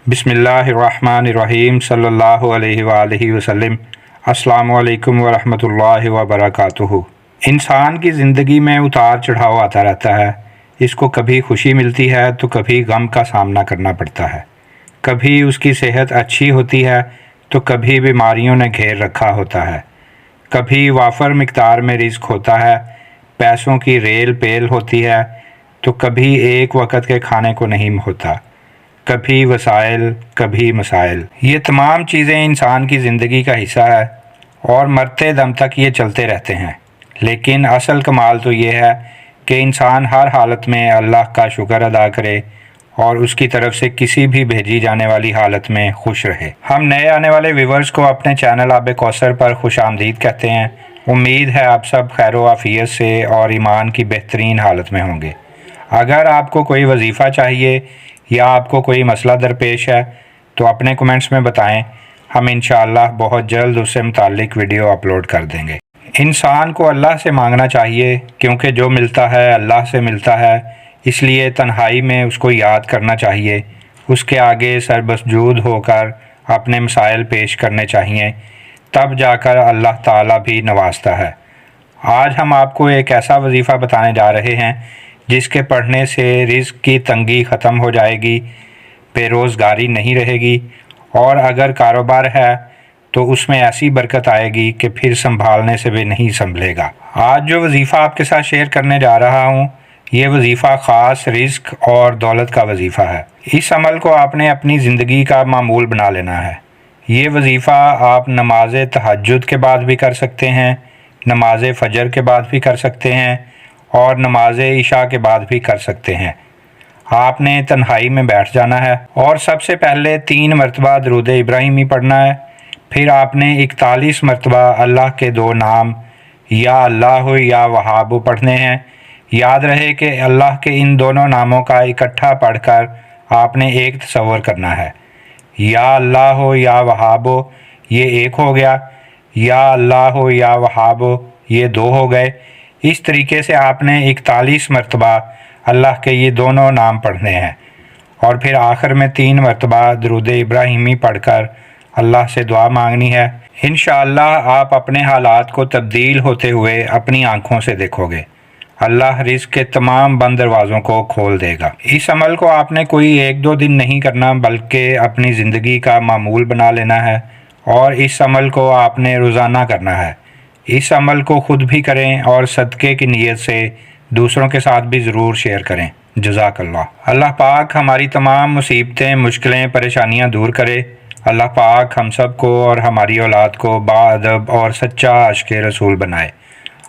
بسم اللہ الرحمن الرحیم صلی اللہ علیہ وآلہ وسلم۔ السلام علیکم ورحمۃ اللہ وبرکاتہ۔ انسان کی زندگی میں اتار چڑھاؤ آتا رہتا ہے۔ اس کو کبھی خوشی ملتی ہے تو کبھی غم کا سامنا کرنا پڑتا ہے۔ کبھی اس کی صحت اچھی ہوتی ہے تو کبھی بیماریوں نے گھیر رکھا ہوتا ہے۔ کبھی وافر مقدار میں رزق ہوتا ہے، پیسوں کی ریل پیل ہوتی ہے تو کبھی ایک وقت کے کھانے کو نہیں ہوتا۔ کبھی وسائل، کبھی مسائل۔ یہ تمام چیزیں انسان کی زندگی کا حصہ ہے اور مرتے دم تک یہ چلتے رہتے ہیں۔ لیکن اصل کمال تو یہ ہے کہ انسان ہر حالت میں اللہ کا شکر ادا کرے اور اس کی طرف سے کسی بھی بھیجی جانے والی حالت میں خوش رہے۔ ہم نئے آنے والے ویورز کو اپنے چینل آب کوثر پر خوش آمدید کہتے ہیں۔ امید ہے آپ سب خیر و عافیت سے اور ایمان کی بہترین حالت میں ہوں گے۔ اگر آپ کو کوئی وظیفہ چاہیے یا آپ کو کوئی مسئلہ درپیش ہے تو اپنے کمنٹس میں بتائیں، ہم انشاءاللہ بہت جلد اس سے متعلق ویڈیو اپلوڈ کر دیں گے۔ انسان کو اللہ سے مانگنا چاہیے کیونکہ جو ملتا ہے اللہ سے ملتا ہے، اس لیے تنہائی میں اس کو یاد کرنا چاہیے، اس کے آگے سربسجود ہو کر اپنے مسائل پیش کرنے چاہیے، تب جا کر اللہ تعالیٰ بھی نوازتا ہے۔ آج ہم آپ کو ایک ایسا وظیفہ بتانے جا رہے ہیں جس کے پڑھنے سے رزق کی تنگی ختم ہو جائے گی، بے روزگاری نہیں رہے گی، اور اگر کاروبار ہے تو اس میں ایسی برکت آئے گی کہ پھر سنبھالنے سے بھی نہیں سنبھلے گا۔ آج جو وظیفہ آپ کے ساتھ شیئر کرنے جا رہا ہوں، یہ وظیفہ خاص رزق اور دولت کا وظیفہ ہے۔ اس عمل کو آپ نے اپنی زندگی کا معمول بنا لینا ہے۔ یہ وظیفہ آپ نماز تہجد کے بعد بھی کر سکتے ہیں، نماز فجر کے بعد بھی کر سکتے ہیں اور نماز عشاء کے بعد بھی کر سکتے ہیں۔ آپ نے تنہائی میں بیٹھ جانا ہے اور سب سے پہلے 3 مرتبہ درود ابراہیمی پڑھنا ہے۔ پھر آپ نے 41 مرتبہ اللہ کے 2 نام یا اللہ یا وہاب پڑھنے ہیں۔ یاد رہے کہ اللہ کے ان دونوں ناموں کا اکٹھا پڑھ کر آپ نے ایک تصور کرنا ہے۔ یا اللہ یا وہاب یہ ایک ہو گیا، یا اللہ یا وہاب یہ 2 ہو گئے۔ اس طریقے سے آپ نے 41 مرتبہ اللہ کے یہ دونوں نام پڑھنے ہیں اور پھر آخر میں 3 مرتبہ درود ابراہیمی پڑھ کر اللہ سے دعا مانگنی ہے۔ انشاءاللہ آپ اپنے حالات کو تبدیل ہوتے ہوئے اپنی آنکھوں سے دیکھو گے۔ اللہ رزق کے تمام بند دروازوں کو کھول دے گا۔ اس عمل کو آپ نے کوئی 1-2 دن نہیں کرنا بلکہ اپنی زندگی کا معمول بنا لینا ہے، اور اس عمل کو آپ نے روزانہ کرنا ہے۔ اس عمل کو خود بھی کریں اور صدقے کی نیت سے دوسروں کے ساتھ بھی ضرور شیئر کریں۔ جزاک اللہ۔ اللہ پاک ہماری تمام مصیبتیں، مشکلیں، پریشانیاں دور کرے۔ اللہ پاک ہم سب کو اور ہماری اولاد کو باادب اور سچا عاشق رسول بنائے۔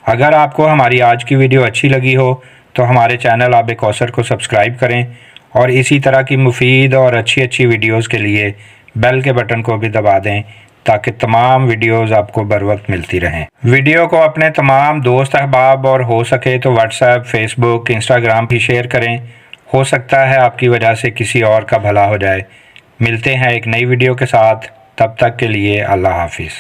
اگر آپ کو ہماری آج کی ویڈیو اچھی لگی ہو تو ہمارے چینل آب کوثر کو سبسکرائب کریں اور اسی طرح کی مفید اور اچھی ویڈیوز کے لیے بیل کے بٹن کو بھی دبا دیں تاکہ تمام ویڈیوز آپ کو بر وقت ملتی رہیں۔ ویڈیو کو اپنے تمام دوست احباب اور ہو سکے تو واٹس ایپ، فیس بک، انسٹاگرام بھی شیئر کریں۔ ہو سکتا ہے آپ کی وجہ سے کسی اور کا بھلا ہو جائے۔ ملتے ہیں ایک نئی ویڈیو کے ساتھ، تب تک کے لیے اللہ حافظ۔